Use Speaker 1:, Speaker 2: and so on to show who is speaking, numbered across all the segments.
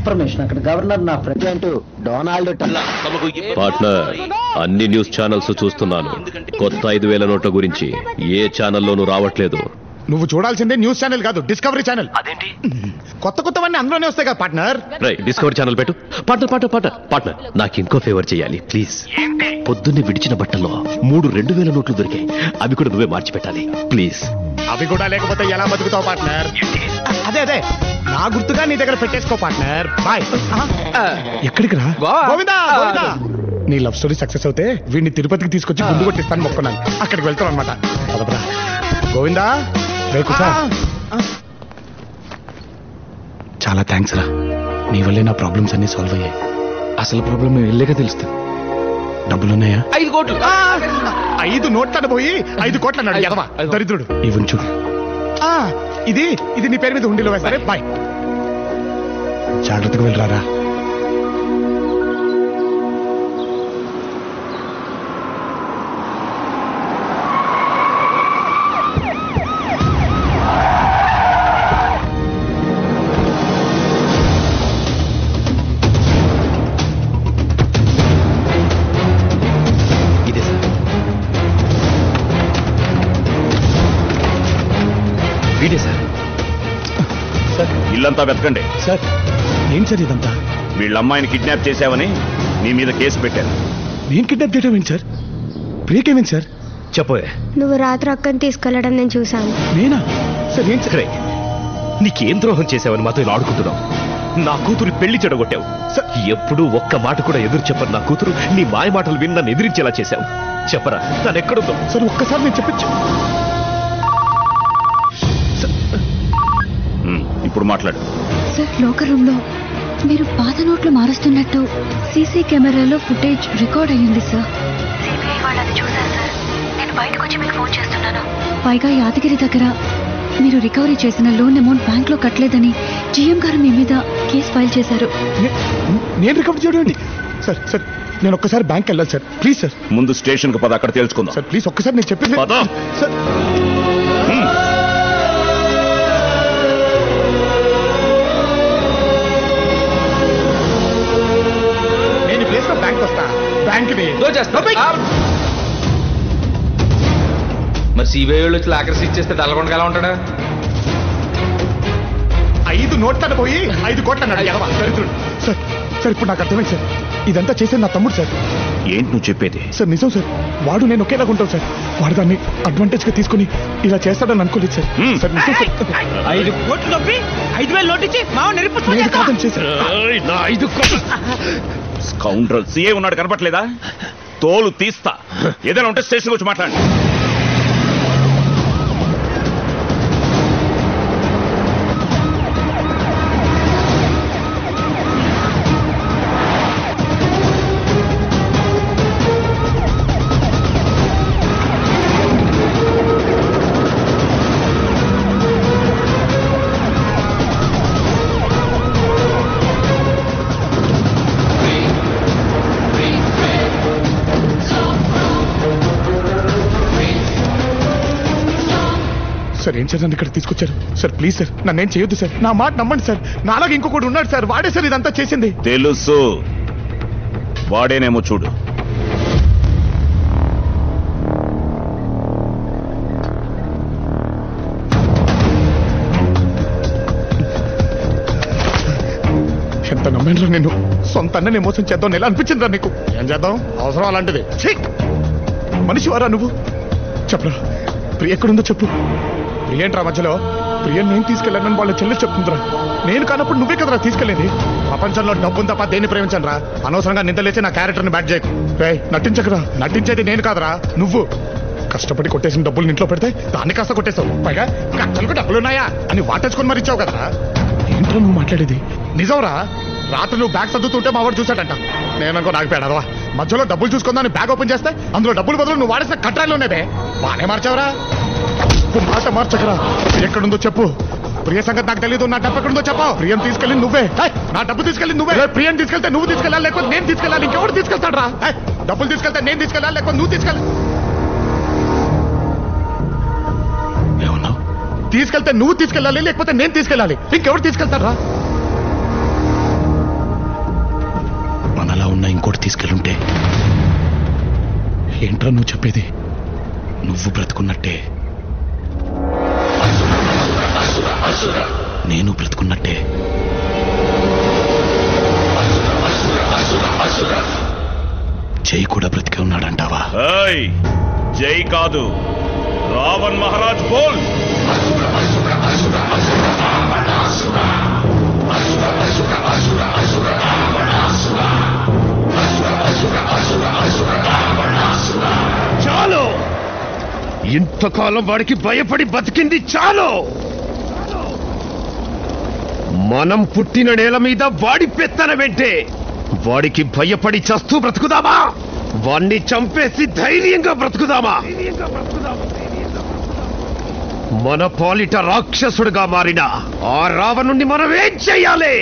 Speaker 1: Information అక్కడ governor నా president Donald
Speaker 2: partner అన్ని న్యూస్ ఛానల్స్ చూస్తున్నాను. కొత్త 5,000 నోట్ల గురించి ఏ ఛానల్లోనూ రావట్లేదు.
Speaker 3: నువ్వు చూడాల్సిందే న్యూస్ ఛానల్ కాదు, డిస్కవరీ ఛానల్. అదేంటి కొత్తవన్నీ అందులోనే వస్తాయి కదా పార్ట్నర్.
Speaker 2: డిస్కవరీ ఛానల్ పెట్టు. పార్ట్నర్ నాకు ఇంకో ఫేవర్ చేయాలి ప్లీజ్. పొద్దున్నే విడిచిన బట్టల్లో 3 2,000 నోట్లు దొరికాయి. అవి కూడా నువ్వే మార్చి పెట్టాలి ప్లీజ్.
Speaker 3: అవి కూడా లేకపోతే ఎలా బతుకుతావు పార్ట్నర్? అదే నా గుర్తుగా నీ దగ్గర పెట్టేసుకో పార్ట్నర్. బాయ్. ఎక్కడికి రా గోవిందా? నీ లవ్ స్టోరీ సక్సెస్ అవుతే వీడిని తిరుపతికి తీసుకొచ్చి ముందు కొట్టిస్తాను మొక్కున్నాను. అక్కడికి వెళ్తాను అనమాట. గోవిందా రేపు చాలా థ్యాంక్స్ రా. నీ వల్లే నా ప్రాబ్లమ్స్ అన్ని సాల్వ్ అయ్యాయి.
Speaker 4: అసలు ప్రాబ్లం వెళ్ళాక తెలుస్తుంది.
Speaker 3: డబ్బులున్నాయా?
Speaker 4: 5 కోట్లు.
Speaker 3: 5 నోట్లను పోయి 5 కోట్లు అన్నాడు ఎదవా దరిద్రుడు. ఇవ్వను చూడు. ఇది నీ పేరు మీద ఉండిలో వేస్తారే. బాయ్. జాగ్రత్తగా వెళ్ళరారా.
Speaker 5: ఇల్లంతా వెతకండి.
Speaker 3: సార్ ఏం సార్ ఇదంతా?
Speaker 5: వీళ్ళ అమ్మాయిని కిడ్నాప్ చేశావని నీ మీద కేసు పెట్టారు.
Speaker 3: నేను కిడ్నాప్ చేయడం ఏంటి సార్? ప్రియకేమేంటి సార్?
Speaker 2: చెప్పోయే.
Speaker 6: నువ్వు రాత్రి అక్కని తీసుకెళ్లడం నేను చూశాను.
Speaker 3: నేనా సార్? ఏం సరే
Speaker 2: నీకేం ద్రోహం చేసావని మాతో ఇలా ఆడుకుంటున్నావు? నా కూతురు పెళ్లి చెడగొట్టావు. ఎప్పుడూ ఒక్క మాట కూడా ఎదురు చెప్పరు నా కూతురు. నీ మాయ మాటలు విని నన్ను ఎదిరించేలా చేశావు. చెప్పరా తను ఎక్కడుందో?
Speaker 3: సార్ ఒక్కసారి నేను చెప్పచ్చు.
Speaker 5: ఇప్పుడు మాట్లాడు.
Speaker 7: సార్ లోకర్ రూమ్ లో మీరు పాత నోట్లు మారుస్తున్నట్టు సీసీ కెమెరాలో ఫుటేజ్ రికార్డ్ అయ్యింది సార్. సిబిఐ వాళ్ళది చూశారు సార్. నేను బయటకు వచ్చి మీకు ఫోన్ చేస్తున్నాను. పైగా యాదగిరి దగ్గర మీరు రికవరీ చేసిన లోన్ అమౌంట్ బ్యాంక్ లో కట్టలేదని జిఎం గారు మీ మీద కేసు ఫైల్ చేశారు.
Speaker 3: నేను రికవరీ చేయడం సార్? సార్ నేను ఒక్కసారి బ్యాంక్ వెళ్ళాలి సార్. Please sir.
Speaker 5: ముందు స్టేషన్ కు పద, అక్కడ తెలుసుకుందాం.
Speaker 3: సార్ ప్లీజ్ ఒక్కసారి నేను చెప్పేది సార్.
Speaker 4: మరి సిబిఐ వాళ్ళు వచ్చి లాకర్స్ ఇచ్చేస్తే తలకొండగా ఎలా ఉంటాడా?
Speaker 3: 5 నోట్లను పోయి 5 కోట్లు అన్నాడు ఎదవా దరిద్రుడు. సార్ సార్ ఇప్పుడు నాకు అర్థమైంది సార్. ఇదంతా చేసేది నా తమ్ముడు సార్.
Speaker 5: ఏంటి నువ్వు చెప్పేది?
Speaker 3: సార్ నిజం సార్. వాడు నేను ఒకేలాగా ఉంటాం సార్. వాడు దాన్ని అడ్వాంటేజ్ గా తీసుకుని ఇలా చేస్తాడని అనుకోలేదు సార్. సార్ నిజం సార్.
Speaker 1: 5 కోట్లు నొప్పి 5,000 నోటు ఇచ్చి
Speaker 3: నేను కాదని చేశాను.
Speaker 5: స్కౌండ్రల్ సీఏ ఉన్నాడు కనపట్లేదా? తోలు తీస్తా. ఏదైనా ఉంటే స్టేషన్ వచ్చి మాట్లాడండి.
Speaker 3: సార్ ఏం సార్ నన్ను ఇక్కడ తీసుకొచ్చారు? సార్ ప్లీజ్ సార్ నన్నేం చేయొద్దు సార్. నా మాట నమ్మండి సార్. నాలాగా ఇంకొకటి ఉన్నాడు సార్. వాడే సార్ ఇదంతా చేసింది.
Speaker 5: తెలుసు, వాడేనేమో చూడు.
Speaker 3: ఎంత నమ్మాను నేను. సొంత అన్ననే మోసం చేద్దాం ఎలా అనిపించిందిరా నీకు? ఏం చేద్దాం, అవసరం అలాంటిది. మనిషి వారా నువ్వు? చెప్పరా ప్రియ ఎక్కడుందో చెప్పు. ప్రియంట్రా మధ్యలో? ప్రియ నేను తీసుకెళ్ళానని వాళ్ళ చెల్లి చెప్తుందిరా. నేను కానప్పుడు నువ్వే కదరా తీసుకెళ్ళేది. ప్రపంచంలో డబ్బును తప్ప దేన్ని ప్రేమించను రా. అనవసరంగా నిందలేసి నా క్యారెక్టర్ని బ్యాట్ చేయకు. నటించకరా. నటించేది నేను కాదరా నువ్వు. కష్టపడి కొట్టేసిన డబ్బులు ఇంట్లో పెడితే దాన్ని కాస్త కొట్టేశావు. పైగా కట్టలకు డబ్బులున్నాయా అని వాటేసుకొని మరి ఇచ్చావు కదరా. ఏంట్రా నువ్వు మాట్లాడేది? నిజంరా. రాత్రి నువ్వు బ్యాగ్ సర్దుతుంటే మా వాడు చూశాడంట. నేననుకో నాకు పేడదవా. మధ్యలో డబ్బులు చూసుకుందాని బ్యాగ్ ఓపెన్ చేస్తే అందులో డబ్బులు బదులు నువ్వు వాడేసిన కట్రాయిలు ఉన్నావే. బానే మార్చావురా. మాట మార్చకరా. ఎక్కడుందో చెప్పు. ప్రియ సంగతి నాకు తెలియదు. నా డబ్బు ఎక్కడుందో చెప్పు. ప్రియం తీసుకెళ్ళి నువ్వే. నా డబ్బు తీసుకెళ్ళి నువ్వే. ప్రియం తీసుకెళ్తే నువ్వు తీసుకెళ్ళాలి, లేకపోతే నేను తీసుకెళ్ళాలి. ఇంకెవరు తీసుకెళ్తాడు రా? డబ్బులు తీసుకెళ్తే నేను తీసుకెళ్ళాలి, లేకపోతే నువ్వు తీసుకెళ్ళాలి. ఏమన్నావు? తీసుకెళ్తే నువ్వు తీసుకెళ్ళాలి, లేకపోతే నేను తీసుకెళ్ళాలి. ఇంకెవరు తీసుకెళ్తారా? ఏంట్రా నువ్వు చెప్పేది? నువ్వు బ్రతుకున్నట్టే నేను బ్రతుకున్నట్టే. జై కూడా బ్రతికే ఉన్నాడంటావా?
Speaker 5: జై కాదు, రావణ్ మహారాజ్ బోల్.
Speaker 2: చాలు, ఇంతకాలం వాడికి భయపడి బతికింది చాలు. మనం పుట్టిన నేల మీద వాడి పెత్తన వెంటే వాడికి భయపడి చస్తూ బ్రతుకుదామా? వాణ్ణి చంపేసి ధైర్యంగా బ్రతుకుదామా? మన పాలిట రాక్షసుడిగా మారిన ఆ రావణుణ్ణి మనం ఏం చెయ్యాలి?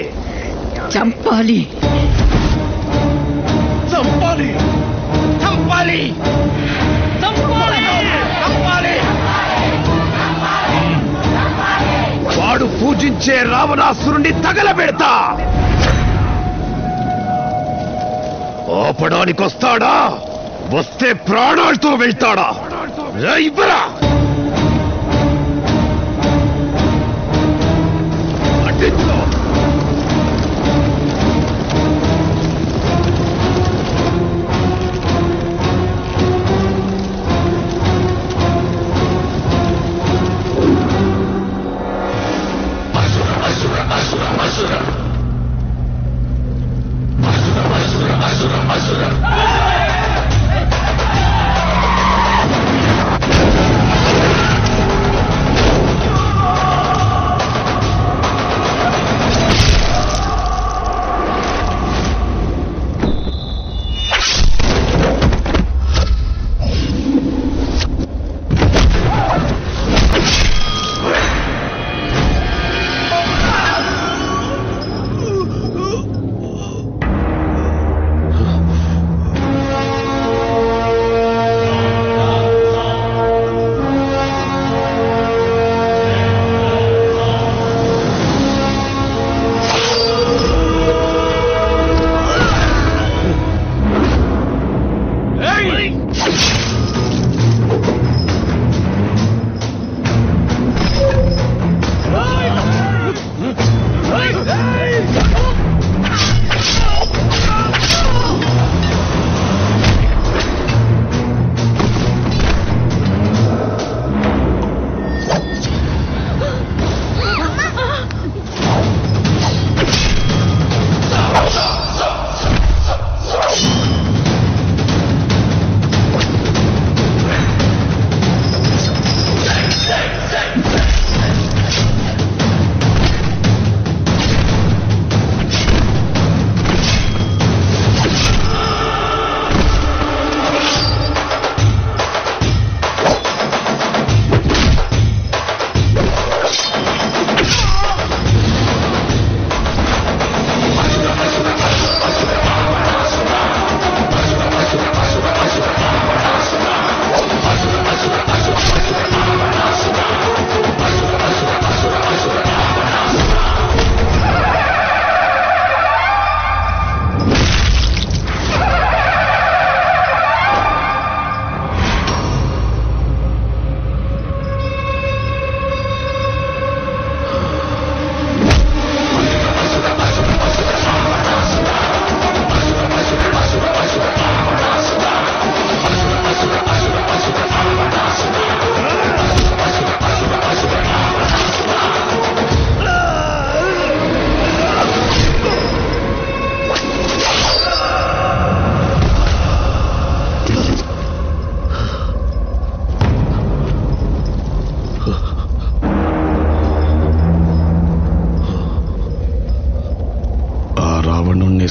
Speaker 8: చంపాలి.
Speaker 2: చంపాలి, చంపాలి, చంపాలి, చంపాలి. వాడు పూజించే రావణాసురుణ్ణి తగలబెడతా. ఆపడానికొస్తాడా? వస్తే ప్రాణాలతో వెళ్తాడా? ఇవ్వరా? అడ్డించు.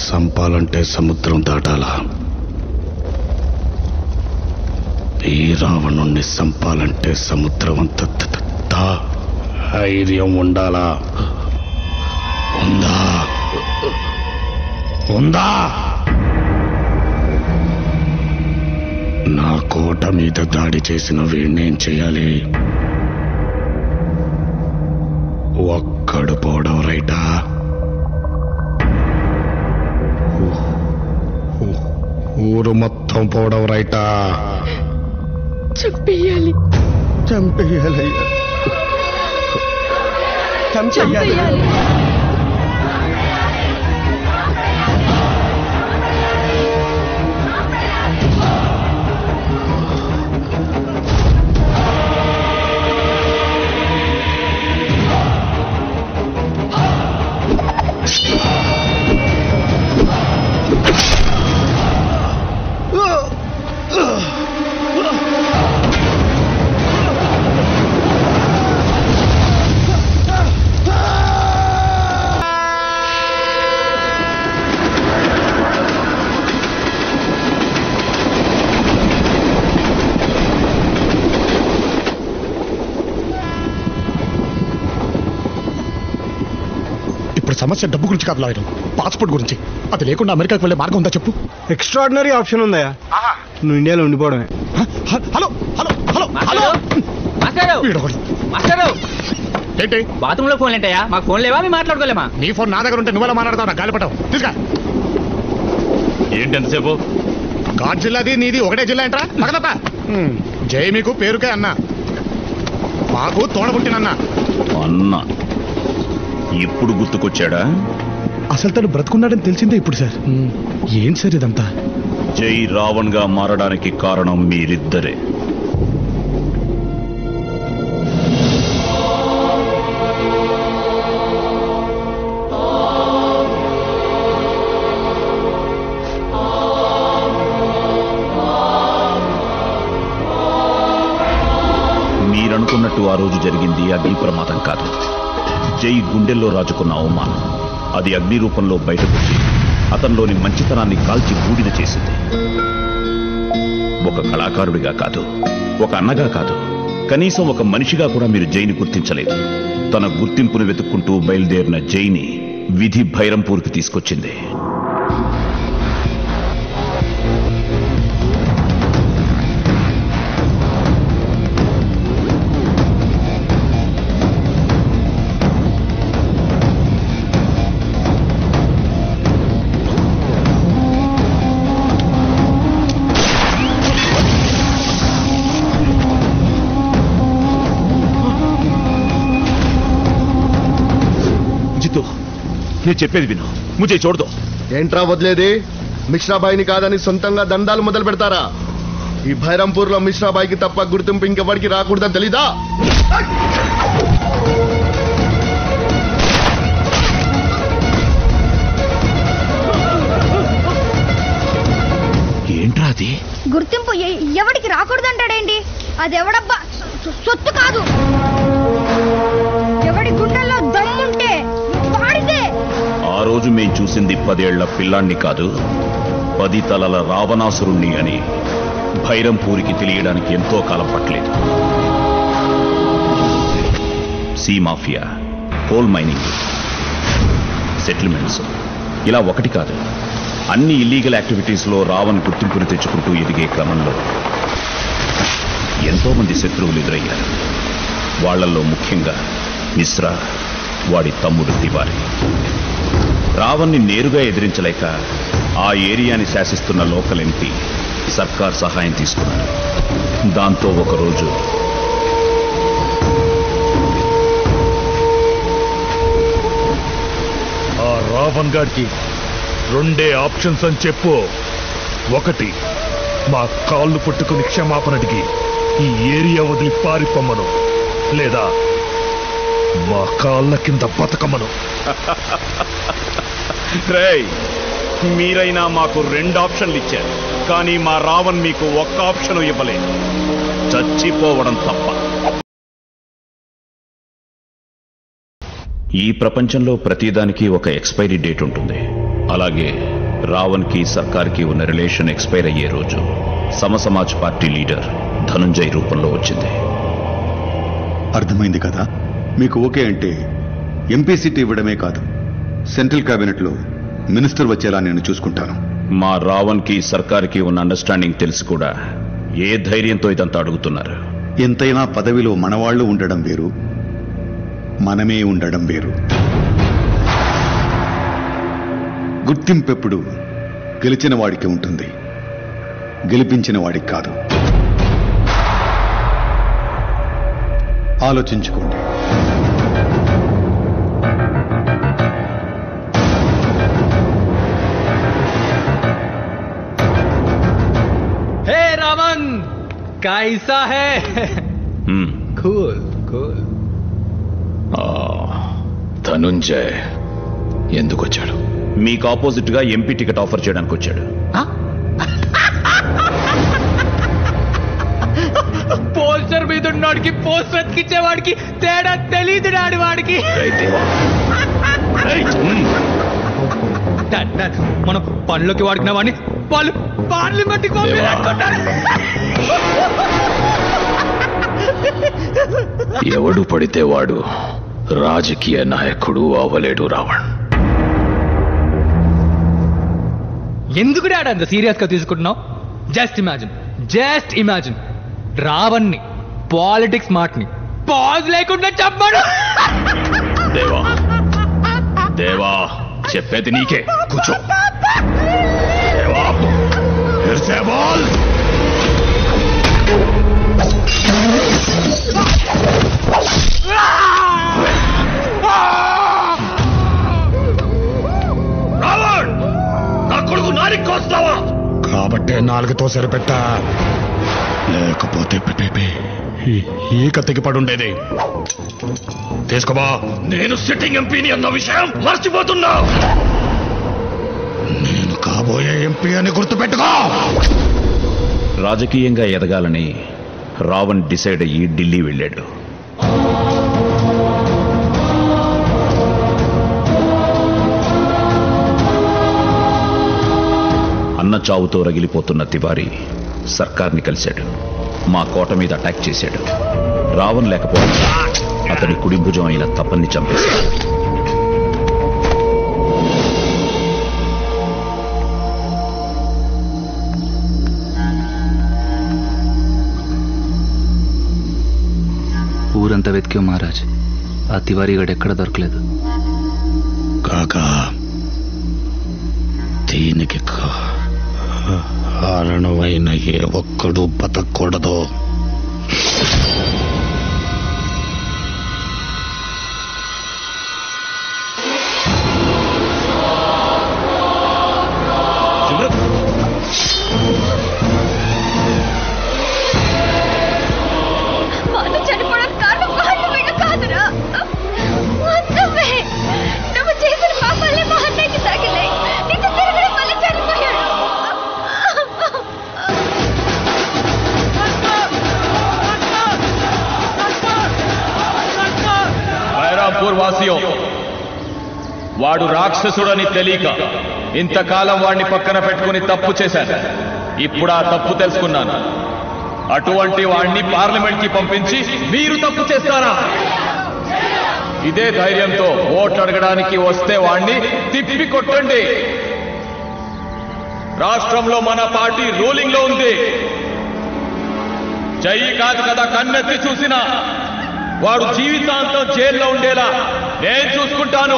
Speaker 3: సంపాలంటే సముద్రం దాటాలా? ఈ రావణుణ్ణి సంపాలంటే సముద్రం అంత ధైర్యం ఉండాలా? ఉందా? ఉందా? నా కోట మీద దాడి చేసిన వీణ్ణేం చేయాలి? ఒక్కడు పోవడం రైటా? ఊరు మొత్తం పోవడం రైటా?
Speaker 8: చంపేయాలి
Speaker 3: చంపేయాలయ్యా,
Speaker 8: చంపేయాలి.
Speaker 3: సమస్య డబ్బు గురించి కాదు లాయరు, పాస్పోర్ట్ గురించి. అది లేకుండా అమెరికాకి వెళ్ళే మార్గం ఉందా చెప్పు?
Speaker 1: ఎక్స్ట్రాడినరీ ఆప్షన్ ఉందా? నువ్వు ఇండియాలో ఉండిపోవడమే.
Speaker 3: హలో హలో హలో హలో ఏంటి
Speaker 1: బాత్రూమ్ లో ఫోన్ ఏంటయ్యా? మాకు ఫోన్ లేవా? మేము మాట్లాడుకోలేమా?
Speaker 3: నీ ఫోన్ నా దగ్గర ఉంటే నువ్వెలా మాట్లాడతావు? నా గాలిపటావు తీసుకా.
Speaker 5: ఏంటి ఎంతసేపు?
Speaker 3: ఘాట్ జిల్లాది నీది ఒకటే జిల్లా ఏంట్రా? పక్కదప్ప. జై మీకు పేరుకే అన్నా, మాకు తోడబుట్టినన్నా.
Speaker 5: అన్న ఇప్పుడు గుర్తుకొచ్చాడా?
Speaker 3: అసలు తను బ్రతుకున్నాడని తెలిసిందే ఇప్పుడు సార్. ఏం సార్ ఇదంతా?
Speaker 5: జై రావణ్ గా మారడానికి కారణం మీరిద్దరే. మీరనుకున్నట్టు ఆ రోజు జరిగింది అగ్ని ప్రమాదం కాదు. జై గుండెల్లో రాజుకున్న అవమానం అది అగ్ని రూపంలో బయటకొచ్చి అతనిలోని మంచితనాన్ని కాల్చి బూడిద చేసింది. ఒక కళాకారుడిగా కాదు, ఒక అన్నగా కాదు, కనీసం ఒక మనిషిగా కూడా మీరు జైని గుర్తించలేదు. తన గుర్తింపును వెతుక్కుంటూ బయలుదేరిన జైని విధి భైరంపూర్కి తీసుకొచ్చింది. నేను చెప్పేది విను, ముజే చూడదు.
Speaker 9: ఏంట్రా వదిలేది? మిశ్రాబాయిని కాదని సొంతంగా దండాలు మొదలు పెడతారా? ఈ భైరంపూర్ లో మిశ్రాబాయికి తప్ప గుర్తింపు ఇంకెవరికి రాకూడదని తెలీదా?
Speaker 5: ఏంట్రా అది?
Speaker 6: గుర్తింపు ఎవరికి రాకూడదంటాడేంటి? అది ఎవడబ్బా సొత్తు కాదు. ఎవడి గుండెల్లో దమ్ముంటే వాడితే.
Speaker 5: ఆ రోజు మేం చూసింది 10 ఏళ్ల పిల్లాన్ని కాదు, 10 తలల రావణాసురుణ్ణి అని భైరంపూరికి తెలియడానికి ఎంతో కాలం పట్టలేదు. Sea mafia, coal mining, settlements, ఇలా ఒకటి కాదు, అన్ని ఇల్లీగల్ యాక్టివిటీస్ లో రావణ్ గుర్తింపుని తెచ్చుకుంటూ ఎదిగే క్రమంలో ఎంతో మంది శత్రువులు ఎదురయ్యారు. వాళ్లలో ముఖ్యంగా మిశ్రా, వాడి తమ్ముడు తివారి. రావణ్ణి నేరుగా ఎదిరించలేక ఆ ఏరియాని శాసిస్తున్న లోకల్ ఎంపీ సర్కార్ సహాయం తీసుకున్నారు. దాంతో ఒకరోజు
Speaker 10: ఆ రావణ్ గారికి 2 ఆప్షన్స్ అని చెప్పు. 1, మా కాళ్ళు పట్టుకుని క్షమాపణడికి ఈ ఏరియా వదిలి పారిపోమ్మను, లేదా మా కాళ్ళ కింద బతకమ్మను.
Speaker 5: రేయ్, మీరైనా మాకు 2 ఆప్షన్లు ఇచ్చారు, కానీ మా రావణ్ మీకు 1 ఆప్షన్ ఇవ్వలేదు, చచ్చిపోవడం తప్ప. ఈ ప్రపంచంలో ప్రతిదానికి ఒక ఎక్స్పైరీ డేట్ ఉంటుంది. అలాగే రావణ్కి సర్కార్కి ఉన్న రిలేషన్ ఎక్స్పైర్ అయ్యే రోజు సమసమాజ్ పార్టీ లీడర్ ధనుంజయ్ రూపంలో వచ్చింది.
Speaker 11: అర్థమైంది కదా? మీకు ఓకే అంటే ఎంపీ సీట్ ఇవ్వడమే కాదు, సెంట్రల్ కేబినెట్ లో మినిస్టర్ వచ్చేలా నేను చూసుకుంటాను.
Speaker 5: మా రావణ్కి సర్కార్కి ఉన్న అండర్స్టాండింగ్ తెలిసి కూడా ఏ ధైర్యంతో ఇదంతా అడుగుతున్నారు?
Speaker 11: ఎంతైనా పదవిలో మనవాళ్లు ఉండడం వేరు, మనమే ఉండడం వేరు. గుర్తింపెప్పుడు గెలిచిన వాడికి ఉంటుంది, గెలిపించిన వాడికి కాదు. ఆలోచించుకోండి.
Speaker 4: हे रावण कैसा है?
Speaker 2: కూల్ ధనుంజయ్ ఎందుకు వచ్చాడు? మీకు ఆపోజిట్ గా ఎంపీ టికెట్ ఆఫర్ చేయడానికి వచ్చాడు.
Speaker 4: పోస్టర్ మీద ఉన్నవాడికి పోస్టర్ ఎత్తికిచ్చేవాడికి తేడా తెలీదు డాడి వాడికి. మనం పనులకి వాడుకున్న వాడిని వాళ్ళు పార్లమెంట్కి పంపించుకుంటారు.
Speaker 2: ఎవడు పడితే వాడు రాజకీయ నాయకుడు అవలేడు రావణ్.
Speaker 4: ఎందుకు డాడ్ అంత సీరియస్ గా తీసుకుంటున్నావు? జస్ట్ ఇమాజిన్ రావణ్ణి పాలిటిక్స్ మాటని పాజ్ లేకుండా చెప్పాడు.
Speaker 2: దేవా దేవా చెప్పేది నీకే, కూర్చో. దేవా బాల్.
Speaker 10: రావణ్ నా కొడుకు నారికి కోస్తావా?
Speaker 3: కాబట్టే నాలుగుతో సరిపెట్టా, లేకపోతే ఈక తెగిపడుండేది. తీసుకోబా.
Speaker 10: నేను సిట్టింగ్ ఎంపీని అన్న విషయం మర్చిపోతున్నా.
Speaker 3: నేను కాబోయే ఎంపీ అని గుర్తుపెట్టుకో.
Speaker 5: రాజకీయంగా ఎదగాలని రావణ్ డిసైడ్ అయ్యి ఢిల్లీ వెళ్ళాడు. అన్న చావుతో రగిలిపోతున్న తివారీ సర్కార్ని కలిశాడు. మా కోట మీద అటాక్ చేశాడు. రావణ్ లేకపోతే అతని కుడి భుజం అయిన తపన్ని చంపేశాడు.
Speaker 12: ఊరంతా వెతికాం మహారాజ్, ఆ తివారీ గడు ఎక్కడ దొరకలేదు.
Speaker 3: కాకా దీనికి కారణమైన ఏ ఒక్కడు బతకూడదు.
Speaker 6: వాళ్ళు చనిపోవడం కారణం వాళ్ళు వీళ్ళు కాదురా. నువ్వే నువ్వు చేసిన పాపాలే మా అన్నయ్యకి తగిలాయి. నీతో తిరగడం వల్ల చనిపోయాడు.
Speaker 13: బైరాంపూర్ వాసియో, వాడు రాక్షసుడని తెలియక ఇంతకాలం వాడిని పక్కన పెట్టుకుని తప్పు చేశాను. ఇప్పుడు ఆ తప్పు తెలుసుకున్నాను. అటువంటి వాడిని పార్లమెంట్ కి పంపించి మీరు తప్పు చేస్తారా? ఇదే ధైర్యంతో ఓట్లు అడగడానికి వస్తే వాడిని తిప్పి కొట్టండి. రాష్ట్రంలో మన పార్టీ రూలింగ్ లో ఉంది. చెయ్యి కాదు కదా కన్నెత్తి చూసినా వాడు జీవితాంతం జైల్లో ఉండేలా నేను చూసుకుంటాను.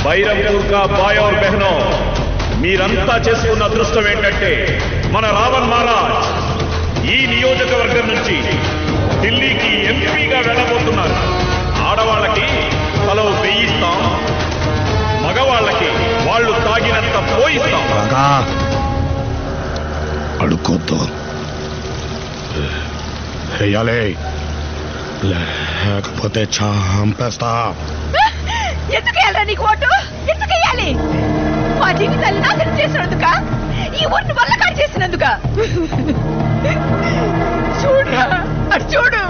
Speaker 13: బైరంపూర్ కా బాయ్ और బహనో, మీరంతా చేసుకున్న అదృష్టం ఏంటంటే మన రావణ్ మహారాజ్ ఈ నియోజకవర్గం నుంచి ఢిల్లీకి ఎంపీగా వెళ్ళబోతున్నారు. ఆడవాళ్ళకి తలో 1000 ఇస్తాం, మగవాళ్ళకి వాళ్ళు తాగినంత పోయిస్తాం.
Speaker 3: అడుక్కోద్దు, వేయాలి, లేకపోతే చంపేస్తా.
Speaker 6: ఎందుకు వేయాలి నీకు ఓటు? ఎందుకు వేయాలి? మా జీవితాన్ని నాశనం చేసినందుక, ఈ ఊరిని వల్లకాడు చేసినందుక. చూడు అటు చూడు,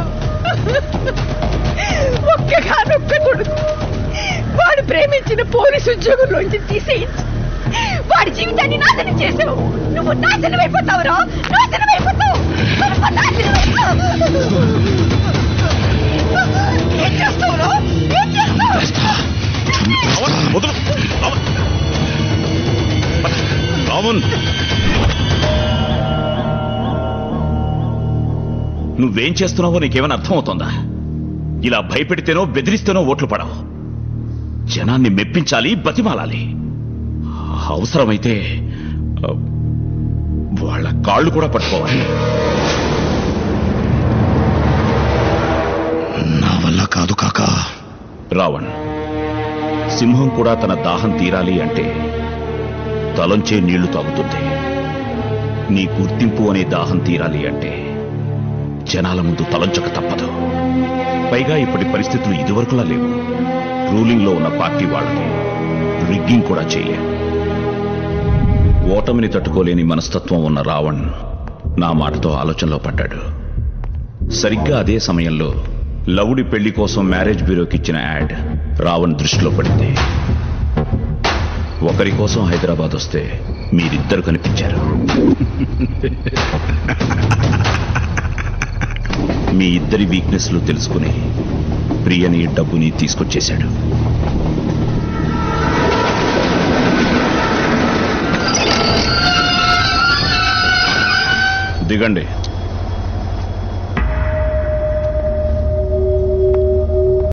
Speaker 6: ఒక్కగానొక్క కొడుకు వాడు ప్రేమించిన పోలీసు ఉద్యోగంలోంచి తీసేయించి వాడి జీవితాన్ని నాశనం చేసావు. నువ్వు నాశనం అయిపోతావురా, నాశనం అయిపోతావు. ఏం చేస్తావురా? ఏం చేస్తావు?
Speaker 5: రావణ్ నువ్వేం చేస్తున్నావో నీకేమైనా అర్థమవుతోందా? ఇలా భయపెడితేనో బెదిరిస్తేనో ఓట్లు పడవు. జనాన్ని మెప్పించాలి, బతిమాలాలి. అవసరమైతే వాళ్ళ కాళ్ళు కూడా పట్టుకోవాలి.
Speaker 3: నా వల్ల కాదు కాకా.
Speaker 5: రావణ్, సింహం కూడా తన దాహం తీరాలి అంటే తలంచే నీళ్లు తాగుతుంది. నీ గుర్తింపు అనే దాహం తీరాలి అంటే జనాల ముందు తలంచక తప్పదు. పైగా ఇప్పటి పరిస్థితులు ఇదివరకులా లేవు. రూలింగ్ లో ఉన్న పార్టీ వాళ్ళని రిగ్గింగ్ కూడా చెయ్య. ఓటమిని తట్టుకోలేని మనస్తత్వం ఉన్న రావణ్ నా మాటతో ఆలోచనలో పడ్డాడు. సరిగ్గా అదే సమయంలో లవుడి పెళ్లి కోసం మ్యారేజ్ బ్యూరోకి ఇచ్చిన యాడ్ రావణ్ దృష్టిలో పడింది. ఒకరి కోసం హైదరాబాద్ వస్తే మీరిద్దరు కనిపించారు. మీ ఇద్దరి వీక్నెస్లు తెలుసుకుని ప్రియని, డబ్బుని తీసుకొచ్చేశాడు. దిగండి.